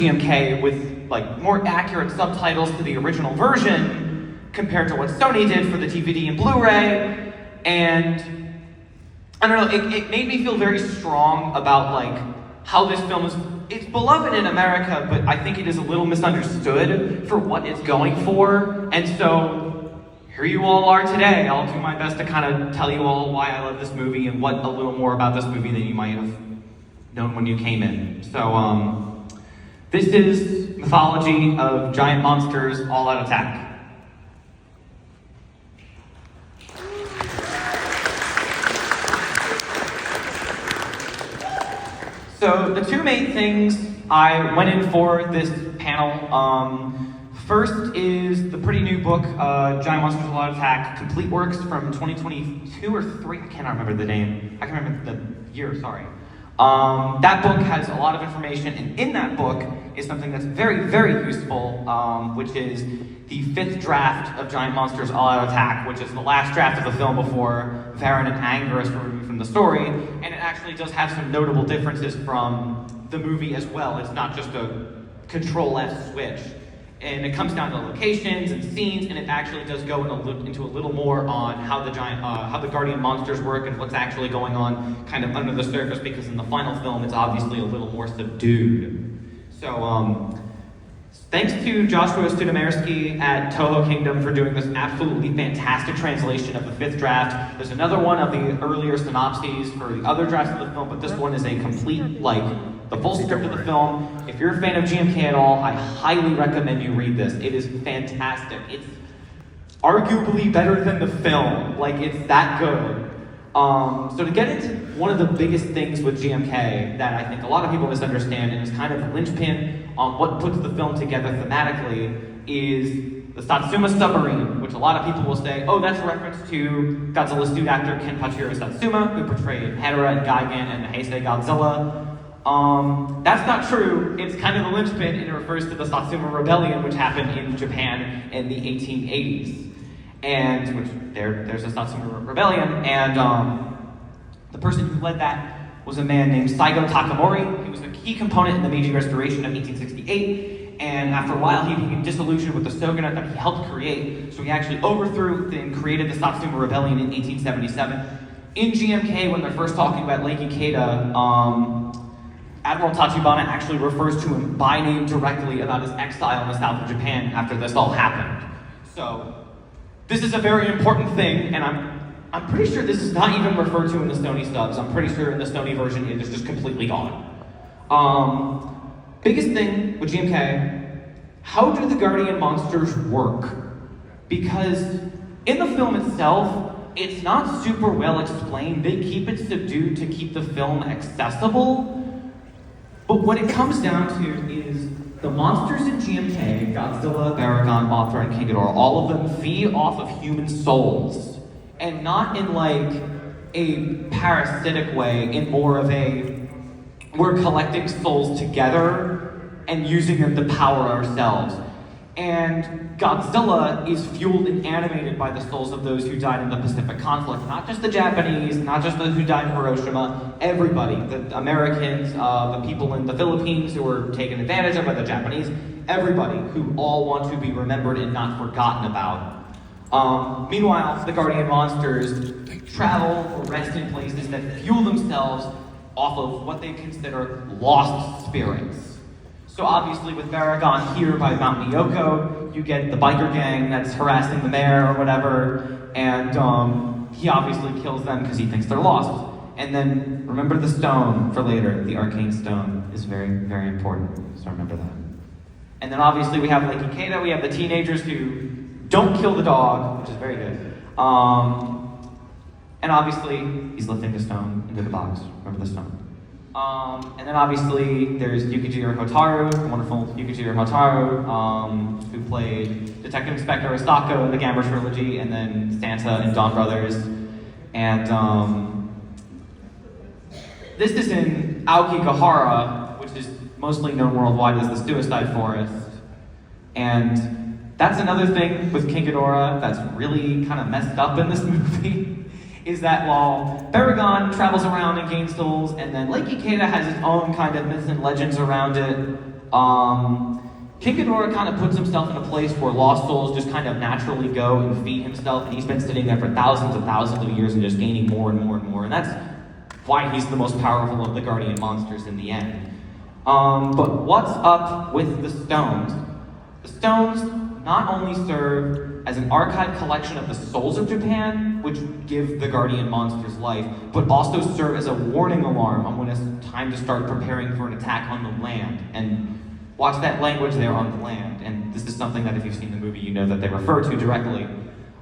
GMK with like more accurate subtitles to the original version compared to what Sony did for the DVD and Blu-ray, and I don't know, it made me feel very strong about like how this film is. It's beloved in America, but I think it is a little misunderstood for what it's going for, and so here you all are today. I'll do my best to kind of tell you all why I love this movie and what a little more about this movie than you might have known when you came in. So, this is Mythology of Giant Monsters All-Out Attack. So the two main things I went in for this panel, first is the pretty new book, Giant Monsters All-Out Attack, Complete Works from 2022 or 3, I cannot remember the name. I can remember the year, sorry. That book has a lot of information, and in that book is something that's very, very useful, which is the 5th draft of Giant Monsters All-Out Attack, which is the last draft of the film before Varan and Anguirus were removed from the story, and it actually does have some notable differences from the movie as well. It's not just a Control-F switch. And it comes down to locations and scenes, and it actually does go into a little more on how the Guardian monsters work and what's actually going on kind of under the surface, because in the final film it's obviously a little more subdued. So, thanks to Joshua Studemersky at Toho Kingdom for doing this absolutely fantastic translation of the 5th draft. There's another one of the earlier synopses for the other drafts of the film, but this one is a complete, like, the full script of the film. If you're a fan of GMK at all, I highly recommend you read this. It is fantastic. It's arguably better than the film. Like, it's that good. So to get into one of the biggest things with GMK that I think a lot of people misunderstand, and is kind of a linchpin on what puts the film together thematically, is the Satsuma submarine, which a lot of people will say, oh, that's a reference to Godzilla's suit actor Kenpachiro Satsuma, who portrayed Hedorah and Gigan in the Heisei Godzilla. That's not true. It's kind of the linchpin, and it refers to the Satsuma Rebellion, which happened in Japan in the 1880s. And which there's a Satsuma Rebellion, and the person who led that was a man named Saigo Takamori. He was a key component in the Meiji Restoration of 1868, and after a while he became disillusioned with the shogunate that he helped create, so he actually overthrew and created the Satsuma Rebellion in 1877. In GMK, when they're first talking about Lake Ikeda, Admiral Tachibana actually refers to him by name directly about his exile in the south of Japan after this all happened. So, this is a very important thing, and I'm pretty sure this is not even referred to in the Sony subs. I'm pretty sure in the Sony version it is just completely gone. Biggest thing with GMK, how do the Guardian monsters work? Because in the film itself, it's not super well explained. They keep it subdued to keep the film accessible. But what it comes down to is the monsters in GMK, Godzilla, Baragon, Mothra, and King Ghidorah, all of them feed off of human souls. And not in like a parasitic way, in more of a, we're collecting souls together and using them to power ourselves. And Godzilla is fueled and animated by the souls of those who died in the Pacific conflict. Not just the Japanese, not just those who died in Hiroshima, everybody. The Americans, the people in the Philippines who were taken advantage of by the Japanese, everybody who all want to be remembered and not forgotten about. Meanwhile, the Guardian monsters travel or rest in places that fuel themselves off of what they consider lost spirits. So obviously with Baragon here by Mount Miyoko, you get the biker gang that's harassing the mayor or whatever, and he obviously kills them because he thinks they're lost. And then remember the stone for later. The arcane stone is very, very important, so remember that. And then obviously we have Lake Ikeda, we have the teenagers who don't kill the dog, which is very good. And obviously he's lifting the stone into the box, remember the stone. And then obviously there's Yukijiro Hotaru, the wonderful Yukijiro Hotaru, who played Detective Inspector Asako in the Gamera trilogy, and then Santa in Dawn Brothers. And this is in Aokigahara, which is mostly known worldwide as the Suicide Forest. And that's another thing with King Ghidorah that's really kind of messed up in this movie. Is that while Baragon travels around and gains souls, and then Lake Ikeda has its own kind of myths and legends around it, King Ghidorah kind of puts himself in a place where lost souls just kind of naturally go and feed himself, and he's been sitting there for thousands and thousands of years and just gaining more and more and more, and that's why he's the most powerful of the guardian monsters in the end. But what's up with the stones? The stones not only serve as an archived collection of the souls of Japan, which give the guardian monsters life, but also serve as a warning alarm on when it's time to start preparing for an attack on the land. And watch that language there, on the land. And this is something that if you've seen the movie, you know that they refer to directly.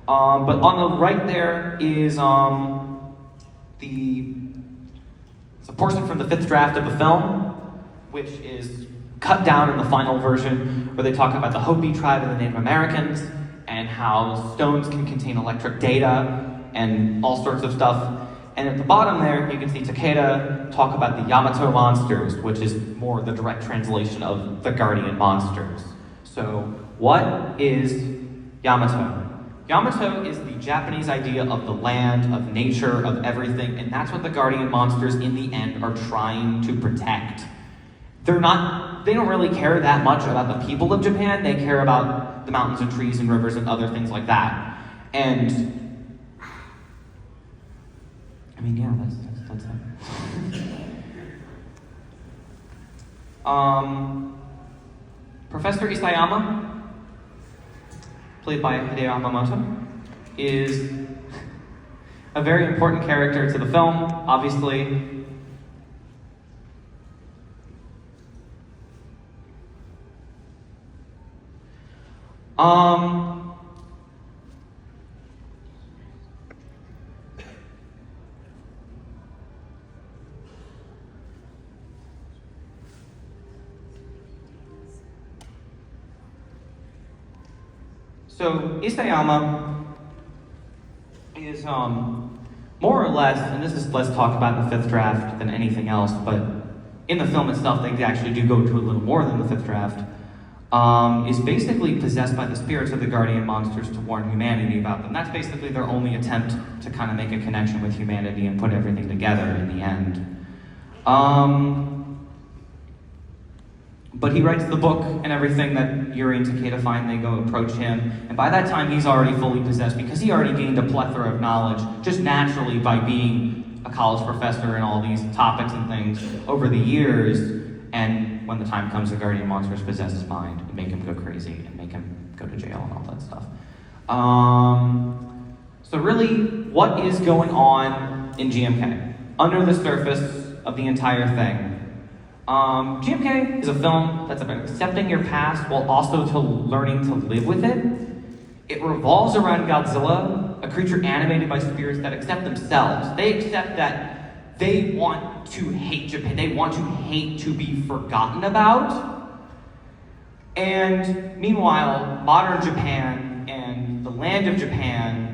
But on the right there is it's a portion from the 5th draft of the film, which is cut down in the final version, where they talk about the Hopi tribe and the Native Americans, and how stones can contain electric data, and all sorts of stuff. And at the bottom there, you can see Takeda talk about the Yamato monsters, which is more the direct translation of the guardian monsters. So, what is Yamato? Yamato is the Japanese idea of the land, of nature, of everything, and that's what the guardian monsters in the end are trying to protect. They don't really care that much about the people of Japan, they care about the mountains and trees and rivers and other things like that. And I mean, yeah, that's it. Professor Isayama, played by Hideo Yamamoto, is a very important character to the film, obviously. So Isayama is more or less, and this is less talked about in the 5th draft than anything else, but in the film itself they actually do go to a little more than the 5th draft, is basically possessed by the spirits of the guardian monsters to warn humanity about them. That's basically their only attempt to kind of make a connection with humanity and put everything together in the end. But he writes the book and everything that Yuri and Takeda find, they go approach him, and by that time he's already fully possessed because he already gained a plethora of knowledge just naturally by being a college professor and all these topics and things over the years, and when the time comes, the guardian monsters possess his mind and make him go crazy and make him go to jail and all that stuff. So really, what is going on in GMK? Under the surface of the entire thing. GMK is a film that's about accepting your past while also learning to live with it. It revolves around Godzilla, a creature animated by spirits that accept themselves. They accept that they want to hate Japan. They want to hate to be forgotten about. And meanwhile, modern Japan and the land of Japan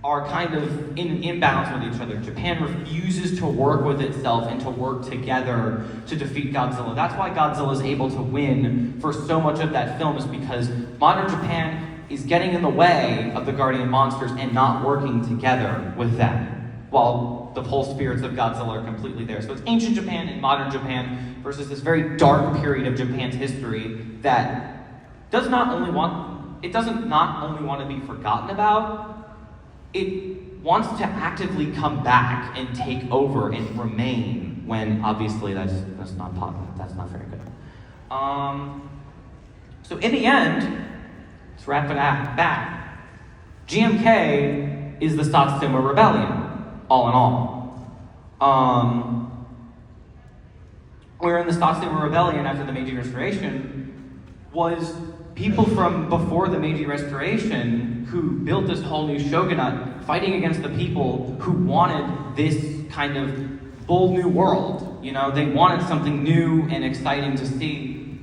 are kind of in imbalance with each other. Japan refuses to work with itself and to work together to defeat Godzilla. That's why Godzilla is able to win for so much of that film, is because modern Japan is getting in the way of the guardian monsters and not working together with them, while the whole spirits of Godzilla are completely there. So it's ancient Japan and modern Japan versus this very dark period of Japan's history that doesn't not only want to be forgotten about, it wants to actively come back and take over and remain, when obviously that's not possible. That's not very good. So in the end, let's wrap it back. GMK is the Satsuma Rebellion, all in all. Where in the Satsuma Rebellion after the Meiji Restoration was people from before the Meiji Restoration who built this whole new shogunate fighting against the people who wanted this kind of bold new world. You know, they wanted something new and exciting to see,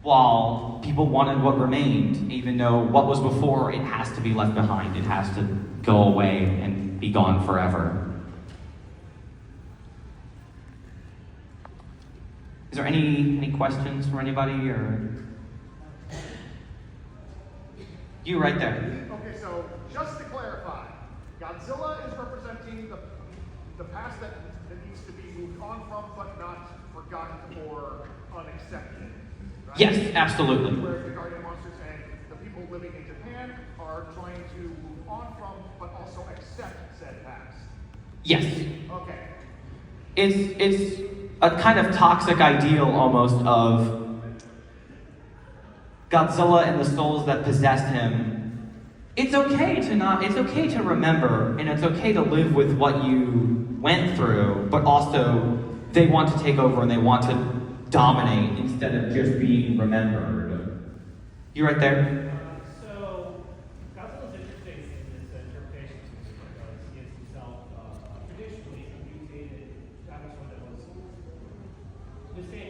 while people wanted what remained, even though what was before, it has to be left behind. It has to go away and be gone forever. Is there any questions from anybody, or? You right there. Okay, so just to clarify, Godzilla is representing the past that needs to be moved on from, but not forgotten or unaccepted. right? Yes, absolutely. Where the guardian monsters and the people living in Japan are trying to move on from, but also accept said past. Yes. Okay. It's a kind of toxic ideal almost of Godzilla and the souls that possess him. It's okay to remember, and it's okay to live with what you went through, but also they want to take over and they want to dominate instead of just being remembered. You right there? So, Godzilla's interesting in this interpretation because he is himself traditionally a mutated dinosaur that was the same